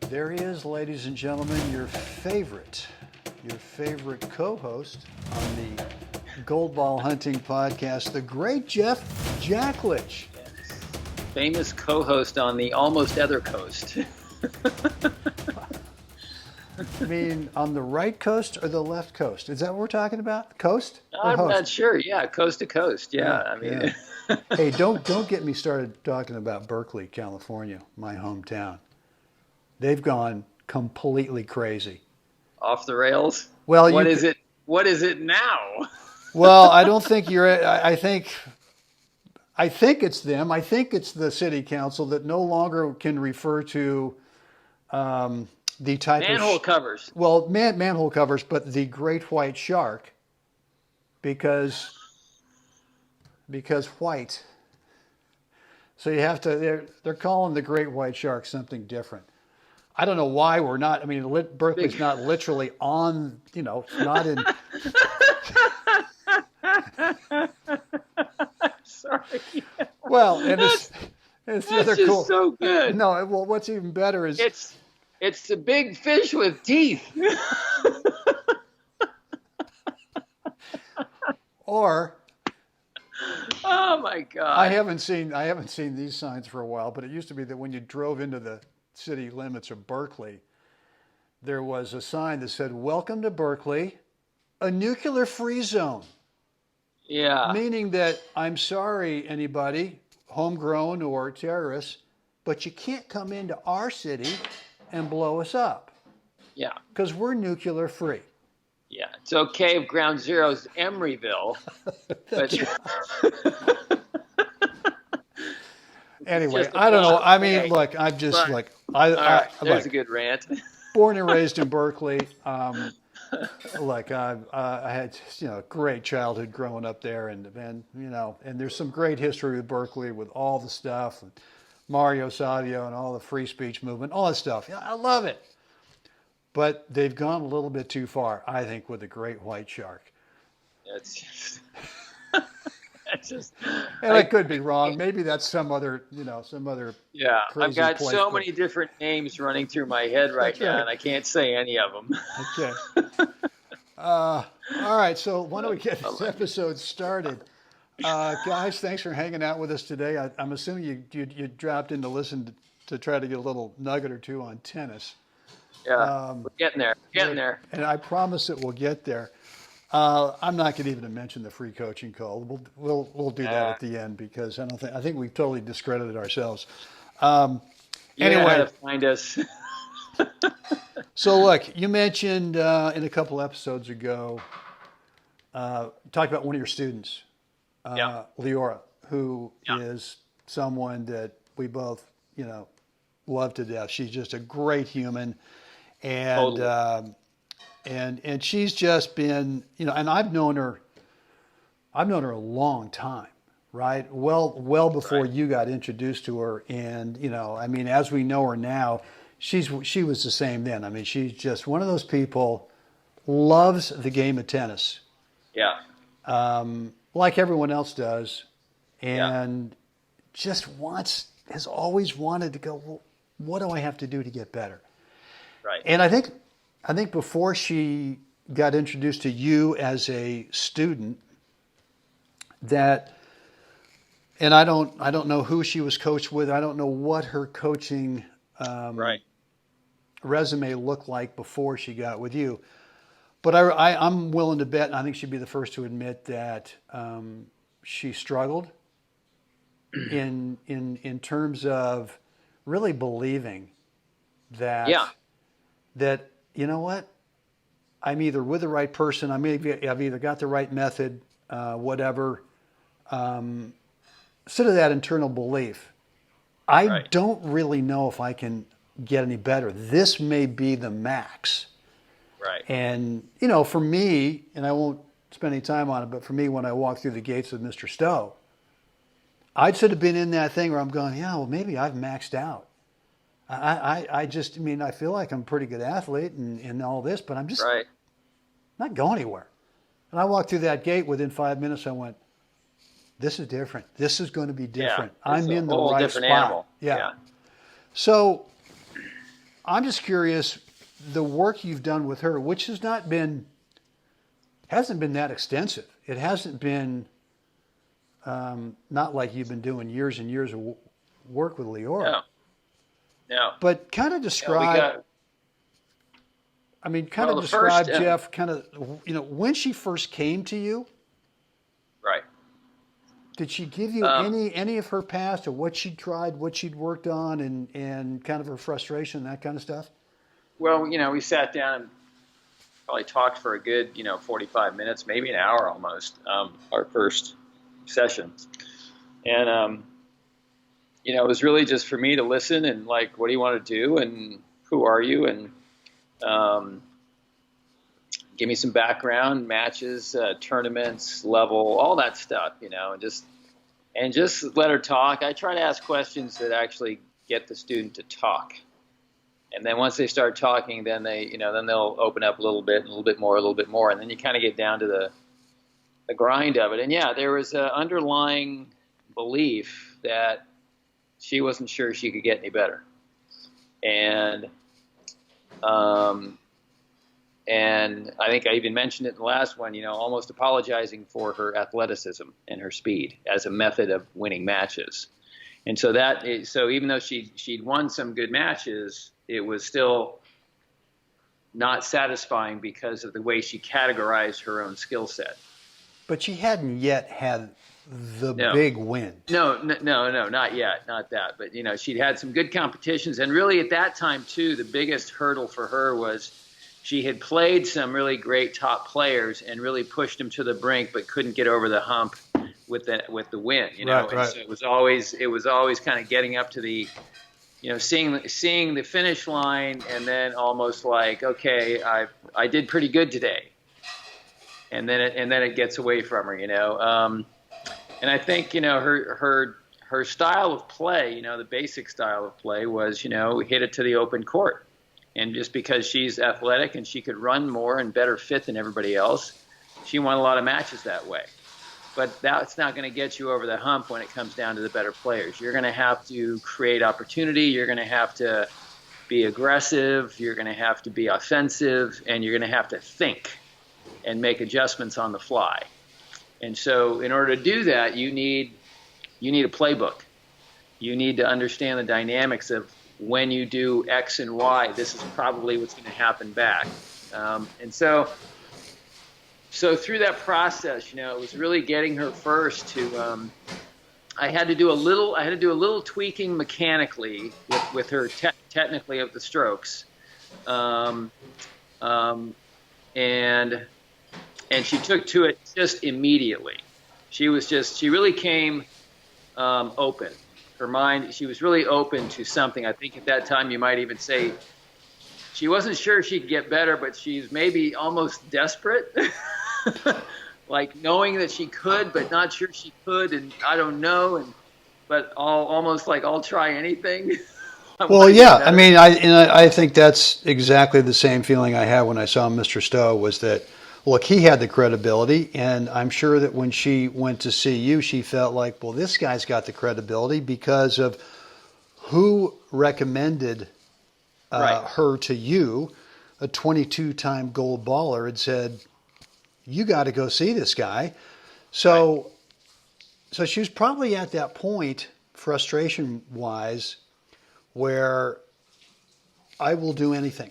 There he is, ladies and gentlemen, your favorite co-host on the Gold Ball Hunting Podcast, the great Jeff Jacklich. Yes. Famous co-host on the almost other coast. I mean, on the right coast or the left coast? Is that what we're talking about? Coast? I'm not sure. Yeah, coast to coast. Yeah, I mean. Yeah. Hey, don't get me started talking about Berkeley, California, my hometown. They've gone completely crazy. Off the rails? Well, what is it? What is it now? Well, I don't think you're. I think it's them. I think it's the city council that no longer can refer to the type manhole covers. Well, manhole covers, but the great white shark, because white. So you have to. They're calling the great white shark something different. I don't know why we're not. I mean, Berkeley's not literally on. Not in. Sorry. Well, and it's rather cool. So good. No, well, what's even better is it's the big fish with teeth. Or. Oh my God. I haven't seen these signs for a while, but it used to be that when you drove into the city limits of Berkeley, there was a sign that said, "Welcome to Berkeley, a nuclear-free zone." Yeah. Meaning that, I'm sorry, anybody, homegrown or terrorists, but you can't come into our city and blow us up. Yeah. Because we're nuclear-free. Yeah. It's okay if Ground Zero's Emeryville. But anyway, I don't know. I mean, look, I'm just there's a good rant. Born and raised in Berkeley. Look, I had great childhood growing up there, and there's some great history with Berkeley with all the stuff, and Mario Savio and all the free speech movement, all that stuff. Yeah, I love it. But they've gone a little bit too far, I think, with the great white shark. It's just. And I could be wrong. Maybe that's some other. Yeah, I've got place, so many different names running through my head right now, and I can't say any of them. Okay. All right. So why don't we get this episode started? Guys, thanks for hanging out with us today. I'm assuming you dropped in to listen to try to get a little nugget or two on tennis. Yeah, we're getting there. Getting there. And I promise that we'll get there. I'm not going to even mention the free coaching call. We'll do that at the end, because I think we've totally discredited ourselves. Anyway, how to find us. So look, you mentioned in a couple episodes ago, talked about one of your students, Leora, who is someone that we both love to death. She's just a great human, and. Totally. And she's just been, and I've known her a long time, right? Well before you got introduced to her. And, I mean, as we know her now, she was the same then. I mean, she's just one of those people, loves the game of tennis. Yeah. Like everyone else does. And just has always wanted to go, well, what do I have to do to get better? Right. And I think before she got introduced to you as a student, and I don't know who she was coached with. I don't know what her coaching resume looked like before she got with you. But I'm willing to bet, and I think she'd be the first to admit that she struggled in terms of really believing that you know what? I'm either with the right person. I've either got the right method, whatever. Instead of that internal belief, I don't really know if I can get any better. This may be the max. Right. And, for me, and I won't spend any time on it, but for me, when I walked through the gates of Mr. Stowe, I'd sort of been in that thing where I'm going, maybe I've maxed out. I feel like I'm a pretty good athlete and all this, but I'm just not going anywhere. And I walked through that gate. Within 5 minutes, I went, this is different. This is going to be different. I'm in the right spot. Animal. Yeah. So I'm just curious, the work you've done with her, which hasn't been that extensive. It hasn't been not like you've been doing years and years of work with Leora. No, no. But kind of Yeah, describe. Kind of the first, describe, Jeff, when she first came to you. right. Did she give you any of her past, or what she'd tried, what she'd worked on, and kind of her frustration, that kind of stuff? Well, we sat down and probably talked for a good, 45 minutes, maybe an hour almost, our first session. And, it was really just for me to listen and like, what do you want to do? And who are you? And give me some background, matches, tournaments, level, all that stuff, and just let her talk. I try to ask questions that actually get the student to talk. And then once they start talking, then then they'll open up a little bit, more. And then you kind of get down to the grind of it. And yeah, there was an underlying belief that she wasn't sure she could get any better. And I think I even mentioned it in the last one, almost apologizing for her athleticism and her speed as a method of winning matches. And so even though she'd won some good matches, it was still not satisfying because of the way she categorized her own skill set. But she hadn't yet had the big win. No, not yet, not that. But, she'd had some good competitions. And really at that time, too, the biggest hurdle for her was she had played some really great top players and really pushed them to the brink, but couldn't get over the hump with the win. Right. So it was always kind of getting up to the, seeing the finish line, and then almost like, okay, I did pretty good today, and then it gets away from her. And I think her style of play, the basic style of play was hit it to the open court. And just because she's athletic and she could run more and better fit than everybody else, she won a lot of matches that way. But that's not going to get you over the hump when it comes down to the better players. You're going to have to create opportunity. You're going to have to be aggressive. You're going to have to be offensive. And you're going to have to think and make adjustments on the fly. And so in order to do that, you need a playbook. You need to understand the dynamics of when you do X and Y, this is probably what's going to happen back. And so through that process, it was really getting her first to. I had to do a little tweaking mechanically with her technically of the strokes, and she took to it just immediately. She really came open. Her mind, she was really open to something. I think at that time you might even say she wasn't sure she could get better, but she's maybe almost desperate, like knowing that she could, but not sure she could, and I don't know, but almost like I'll try anything. Well, yeah, I think that's exactly the same feeling I had when I saw Mr. Stowe, was that, look, he had the credibility, and I'm sure that when she went to see you, she felt like, well, this guy's got the credibility because of who recommended her to you. A 22-time gold baller had said, you got to go see this guy. So she was probably at that point, frustration-wise, where I will do anything.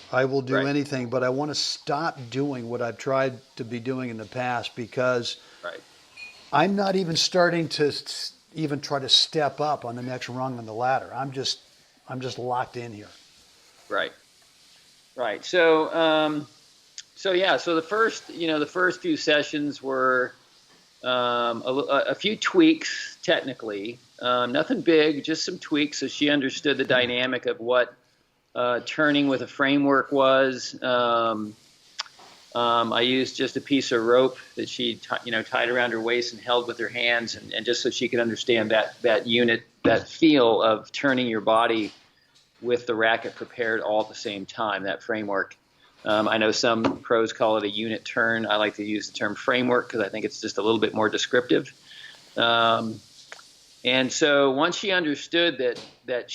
I will do anything, but I want to stop doing what I've tried to be doing in the past because I'm not even starting to even try to step up on the next rung on the ladder. I'm just locked in here. Right. So the first few sessions were a few tweaks technically, nothing big, just some tweaks, so she understood the dynamic of what turning with a framework was. I used just a piece of rope that she tied around her waist and held with her hands, and just so she could understand that unit, that feel of turning your body with the racket prepared all at the same time, that framework. I know some pros call it a unit turn. I like to use the term framework because I think it's just a little bit more descriptive. And so once she understood that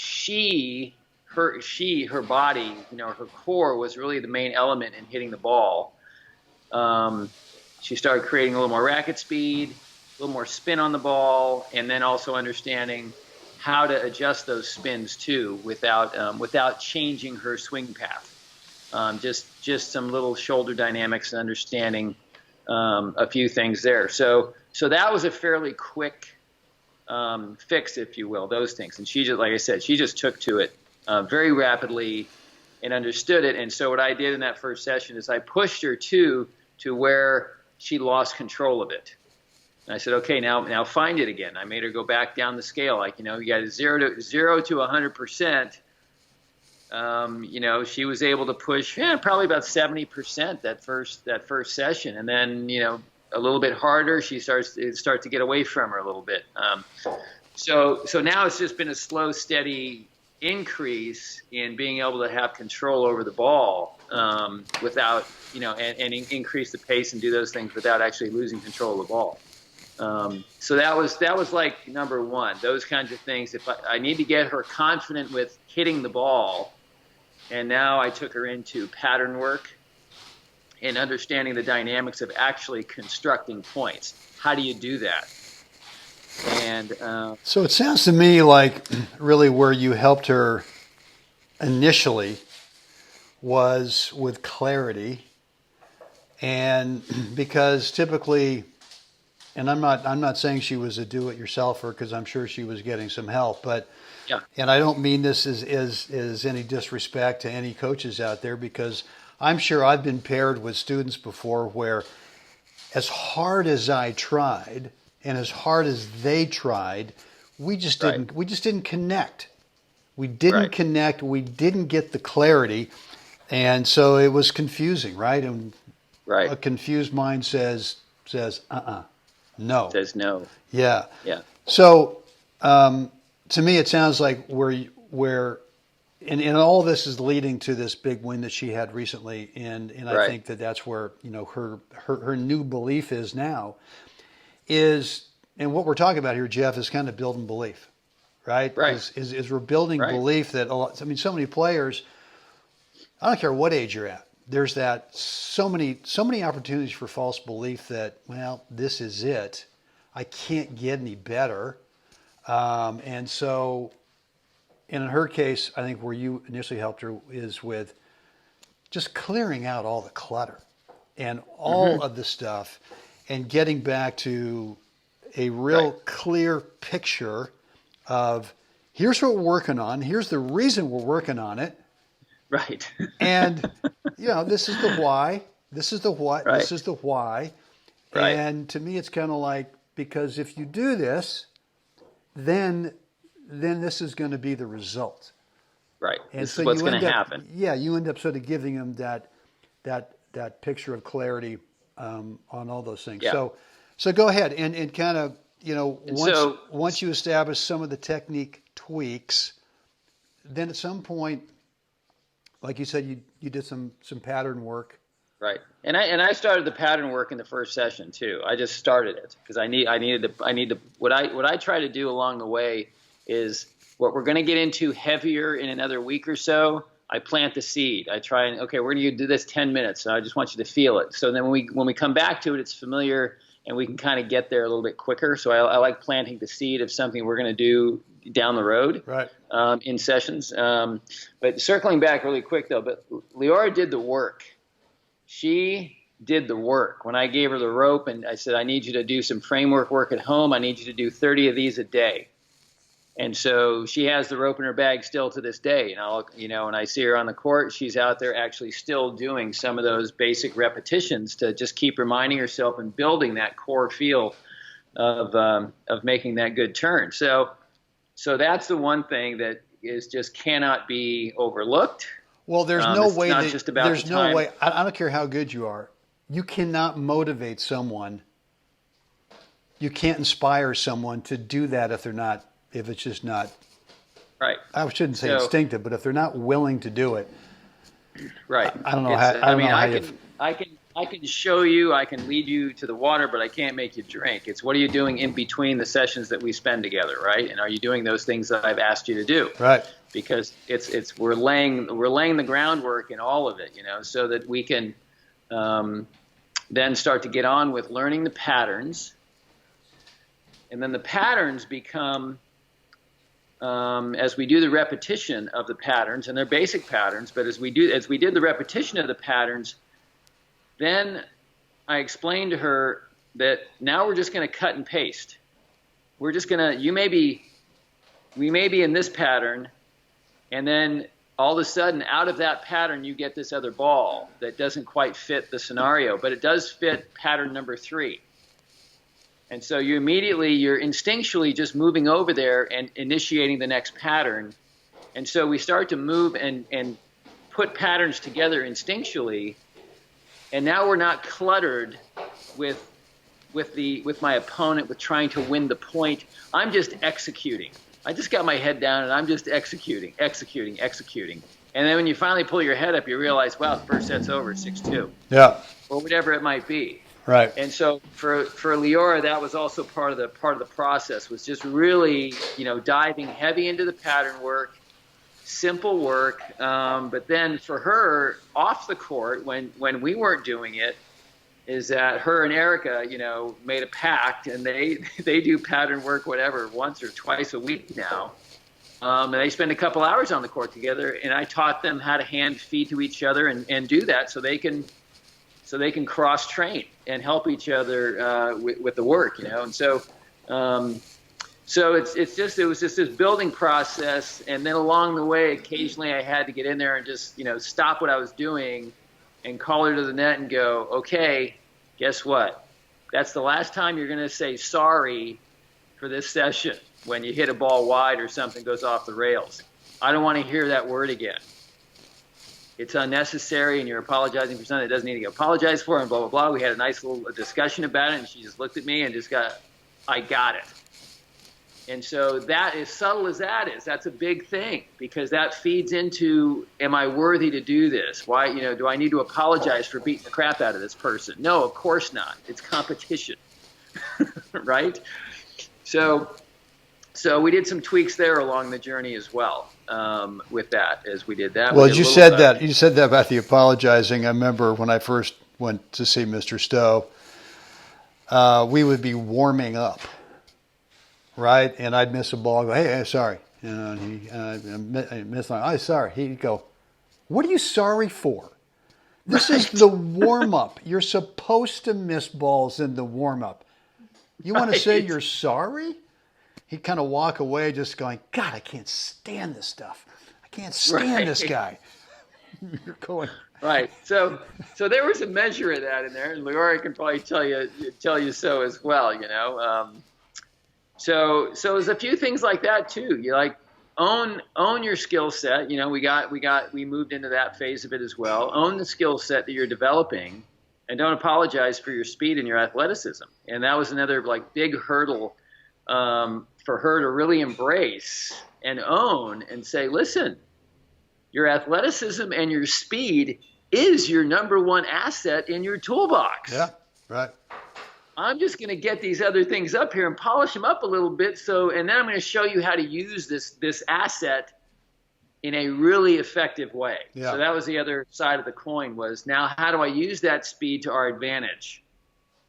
her body, her core was really the main element in hitting the ball. She started creating a little more racket speed, a little more spin on the ball, and then also understanding how to adjust those spins too without changing her swing path. Just some little shoulder dynamics and understanding a few things there. So that was a fairly quick fix, if you will, those things. And she just, like I said, she just took to it very rapidly and understood it. And so what I did in that first session is I pushed her to where she lost control of it. And I said, okay, now find it again. I made her go back down the scale, like, you got 0 to 100%. She was able to push probably about 70% that first session, and then a little bit harder. It starts to get away from her a little bit. So now it's just been a slow, steady increase in being able to have control over the ball without and increase the pace and do those things without actually losing control of the ball. So that was like number one. Those kinds of things. If I need to get her confident with hitting the ball. And now I took her into pattern work and understanding the dynamics of actually constructing points. How do you do that? And so it sounds to me like really where you helped her initially was with clarity, and because typically, and I'm not saying she was a do-it-yourselfer, because I'm sure she was getting some help, but. Yeah. And I don't mean this as any disrespect to any coaches out there, because I'm sure I've been paired with students before where as hard as I tried and as hard as they tried, we just didn't connect. We didn't connect. We didn't get the clarity. And so it was confusing, right? And a confused mind says, no. Says no. Yeah. Yeah. So, to me, it sounds like and all this is leading to this big win that she had recently, and I think that's where her new belief is now, and what we're talking about here, Jeff, is kind of building belief, right? Is we're building belief that so many players, I don't care what age you're at, there's so many opportunities for false belief that, well, this is it, I can't get any better. And so, in her case, I think where you initially helped her is with just clearing out all the clutter and all of the stuff and getting back to a real clear picture of here's what we're working on, here's the reason we're working on it. Right. And, this is the why, this is the what, this is the why. Right. And to me, it's kind of like, because if you do this, then this is going to be the result. Right. And this is what's going to happen. Yeah, you end up sort of giving them that picture of clarity on all those things. Yeah. So go ahead and kind of, once you establish some of the technique tweaks, then at some point, like you said, you did some pattern work. Right. And I started the pattern work in the first session too. I just started it because I needed to what I try to do along the way is what we're going to get into heavier in another week or so. I plant the seed. I try and, okay, we're going to do this 10 minutes. So I just want you to feel it. So then when we come back to it, it's familiar and we can kind of get there a little bit quicker. So I like planting the seed of something we're going to do down the road, in sessions. But circling back really quick though, but Leora did the work. She did the work. When I gave her the rope and I said, I need you to do some framework work at home. I need you to do 30 of these a day. And so she has the rope in her bag still to this day. And when I see her on the court, she's out there actually still doing some of those basic repetitions to just keep reminding herself and building that core feel of making that good turn. So that's the one thing that is just cannot be overlooked. Well, there's no way I don't care how good you are. You cannot motivate someone. You can't inspire someone to do that if it's just not. Right. I shouldn't say instinctive, but if they're not willing to do it. Right. I don't know how. I can show you, I can lead you to the water, but I can't make you drink. It's what are you doing in between the sessions that we spend together, right? And are you doing those things that I've asked you to do? Right. Because we're laying the groundwork in all of it, so that we can then start to get on with learning the patterns, and then the patterns become as we do the repetition of the patterns, and they're basic patterns, but as we did the repetition of the patterns, then I explained to her that now we're just going to cut and paste. We're just going to, we may be in this pattern, and then all of a sudden out of that pattern you get this other ball that doesn't quite fit the scenario, but it does fit pattern number 3. And so you're instinctually just moving over there and initiating the next pattern. And so we start to move and put patterns together instinctually. And now we're not cluttered with my opponent, with trying to win the point. I'm just executing. I just got my head down and I'm just executing. And then when you finally pull your head up, you realize, wow, the first set's over, 6-2. Yeah. Or whatever it might be. Right. And so for Leora, that was also part of the process, was just really, diving heavy into the pattern work, simple work. But then for her, off the court, when we weren't doing it, is that her and Erica, made a pact, and they do pattern work, whatever, once or twice a week now. And they spend a couple hours on the court together, and I taught them how to hand feed to each other and do that so they can cross train and help each other with the work, And so it was just this building process, and then along the way, occasionally I had to get in there and just stop what I was doing and call her to the net and go, okay, guess what? That's the last time you're going to say sorry for this session when you hit a ball wide or something goes off the rails. I don't want to hear that word again. It's unnecessary, and you're apologizing for something that doesn't need to get apologized for, and blah, blah, blah. We had a nice little discussion about it, and she just looked at me and I got it. And so that, as subtle as that is, that's a big thing, because that feeds into, am I worthy to do this? Why, do I need to apologize for beating the crap out of this person? No, of course not. It's competition, right? So we did some tweaks there along the journey as well. With that, as we did that. Well, you said that about the apologizing. I remember when I first went to see Mr. Stowe, we would be warming up, right? And I'd miss a ball. Go, hey, sorry. And I miss my. Oh, sorry. He'd go, what are you sorry for? This is the warm up. You're supposed to miss balls in the warm up. You want to say you're sorry? He'd kind of walk away just going, God, I can't stand this stuff. I can't stand this guy. You're going. Right. So there was a measure of that in there, and Leora can probably tell you so as well, So there's a few things like that too. You own your skill set. We moved into that phase of it as well. Own the skill set that you're developing, and don't apologize for your speed and your athleticism. And that was another big hurdle for her to really embrace and own and say, listen, your athleticism and your speed is your number one asset in your toolbox. Yeah, right. I'm just going to get these other things up here and polish them up a little bit. And then I'm going to show you how to use this asset in a really effective way. Yeah. So that was the other side of the coin, was now how do I use that speed to our advantage?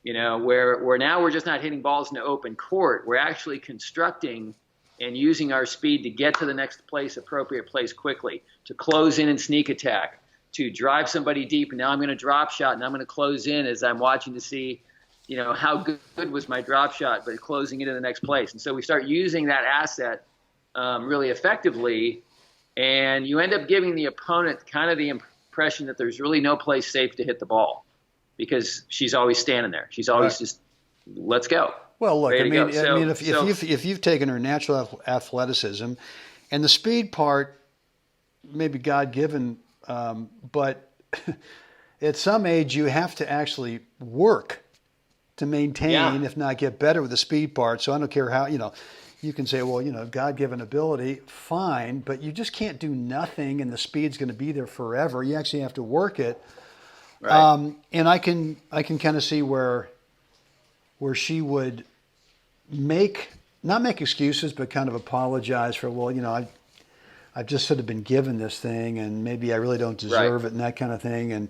Where now we're just not hitting balls in the open court. We're actually constructing and using our speed to get to the next appropriate place quickly, to close in and sneak attack, to drive somebody deep. And now I'm going to drop shot, and I'm going to close in as I'm watching to see, how good was my drop shot, but closing it in the next place. And so we start using that asset really effectively, and you end up giving the opponent kind of the impression that there's really no place safe to hit the ball, because she's always standing there. She's always just, let's go. Well, look, if you've taken her natural athleticism and the speed part, maybe God-given, but at some age you have to actually work to maintain, if not get better with the speed part. So I don't care how, you can say, well, God-given ability, fine, but you just can't do nothing and the speed's going to be there forever. You actually have to work it. Right. And I can kind of see where she would not make excuses, but kind of apologize for, well, I've just sort of been given this thing, and maybe I really don't Right. deserve it, and that kind of thing,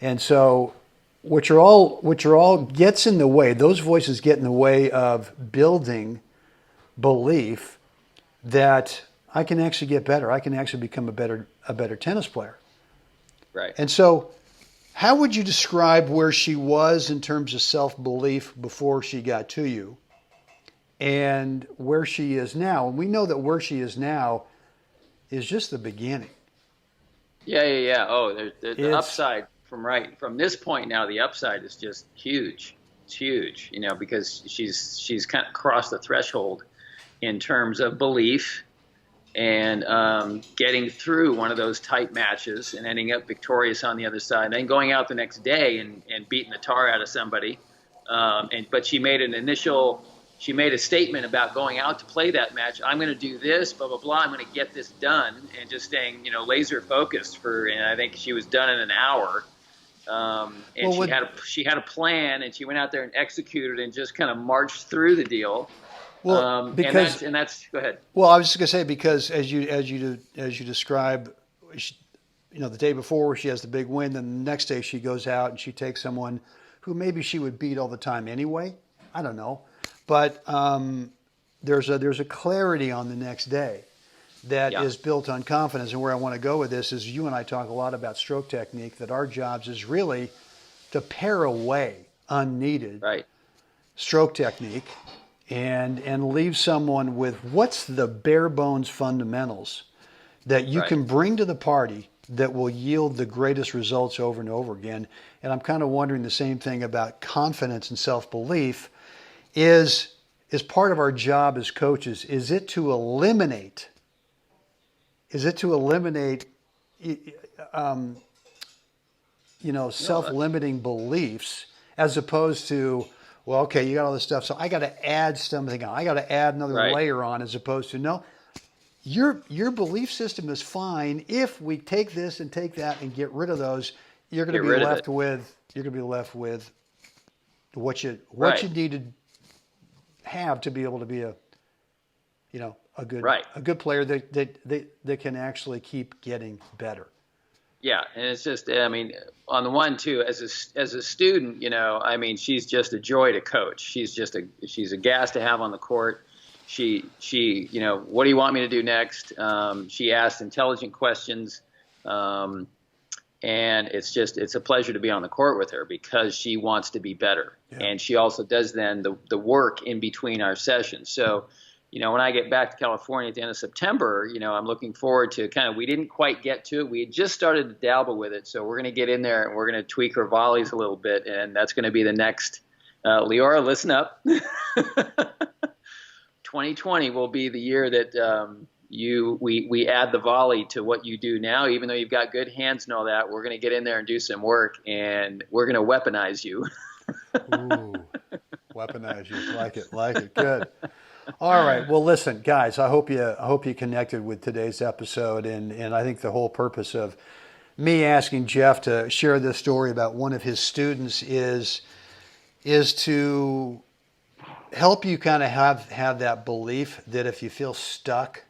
and so which are all gets in the way. Those voices get in the way of building belief that I can actually get better. I can actually become a better tennis player. Right. And so, how would you describe where she was in terms of self-belief before she got to you, and where she is now? And we know that where she is now is just the beginning. Yeah. Oh, the It's upside from this point now. The upside is just huge. It's huge, because she's kind of crossed the threshold in terms of belief and getting through one of those tight matches and ending up victorious on the other side, and then going out the next day and beating the tar out of somebody. But she made a statement about going out to play that match. I'm going to do this, blah, blah, blah. I'm going to get this done, and just staying, laser focused and I think she was done in an hour. And well, she had a plan, and she went out there and executed and just kind of marched through the deal. because And that's go ahead. well, I was just gonna say, because as you describe, the day before she has the big win, then the next day she goes out and she takes someone who maybe she would beat all the time anyway. I don't know, but there's a clarity on the next day that is built on confidence. And where I want to go with this is, you and I talk a lot about stroke technique, that our jobs is really to pare away unneeded Right. stroke technique and leave someone with what's the bare bones fundamentals that you Right. can bring to the party that will yield the greatest results over and over again. And I'm kind of wondering the same thing about confidence and self-belief. Is part of our job as coaches, is it to eliminate self-limiting beliefs, as opposed to, well, okay, you got all this stuff, so I got to add something on. I got to add another Right. layer on, as opposed to, no, your belief system is fine. If we take this and take that and get rid of those, you're going to be left with what you Right. need to have to be able to be a good Right. player that can actually keep getting better. Yeah, and it's just, I mean, on the one too, as a student, she's just a joy to coach. She's a gas to have on the court. She, what do you want me to do next? She asked intelligent questions, and it's a pleasure to be on the court with her, because she wants to be better, and she also does then the work in between our sessions. So, when I get back to California at the end of September, I'm looking forward to we didn't quite get to it. We had just started to dabble with it. So we're going to get in there and we're going to tweak her volleys a little bit. And that's going to be the next, Leora, listen up. 2020 will be the year that we add the volley to what you do now. Even though you've got good hands and all that, we're going to get in there and do some work, and we're going to weaponize you. Ooh, weaponize you. Like it. Good. All right. Well, listen, guys, I hope you connected with today's episode, and I think the whole purpose of me asking Jeff to share this story about one of his students is to help you kind of have that belief that if you feel stuck,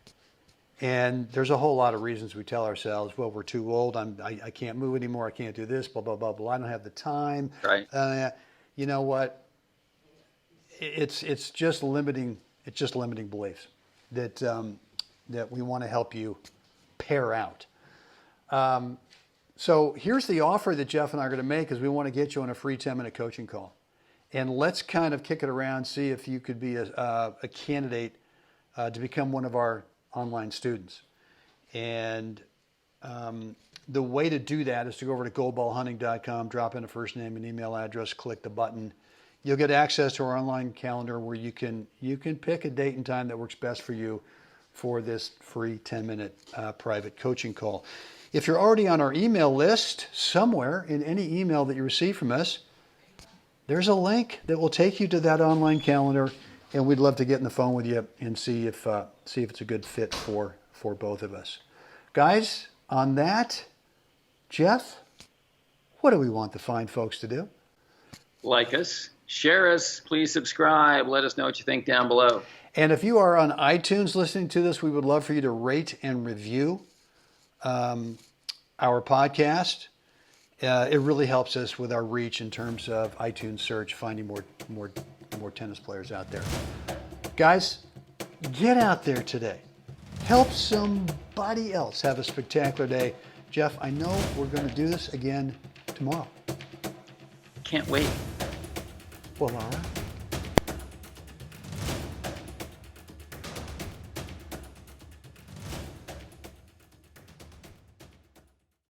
and there's a whole lot of reasons we tell ourselves, well, we're too old, I can't move anymore, I can't do this, blah blah blah blah, I don't have the time. Right. You know what? It's just limiting. It's just limiting beliefs that we want to help you pare out. So here's the offer that Jeff and I are going to make, is we want to get you on a free 10-minute coaching call. And let's kind of kick it around, see if you could be a candidate to become one of our online students. And the way to do that is to go over to goldballhunting.com, drop in a first name and email address, click the button. You'll get access to our online calendar where you can pick a date and time that works best for you for this free 10-minute private coaching call. If you're already on our email list, somewhere in any email that you receive from us, there's a link that will take you to that online calendar, and we'd love to get on the phone with you and see if it's a good fit for both of us. Guys, on that, Jeff, what do we want the fine folks to do? Like us, share us, please subscribe. Let us know what you think down below. And if you are on iTunes listening to this, we would love for you to rate and review our podcast. It really helps us with our reach in terms of iTunes search, finding more tennis players out there. Guys, get out there today. Help somebody else have a spectacular day. Jeff, I know we're going to do this again tomorrow. Can't wait. Well, all right.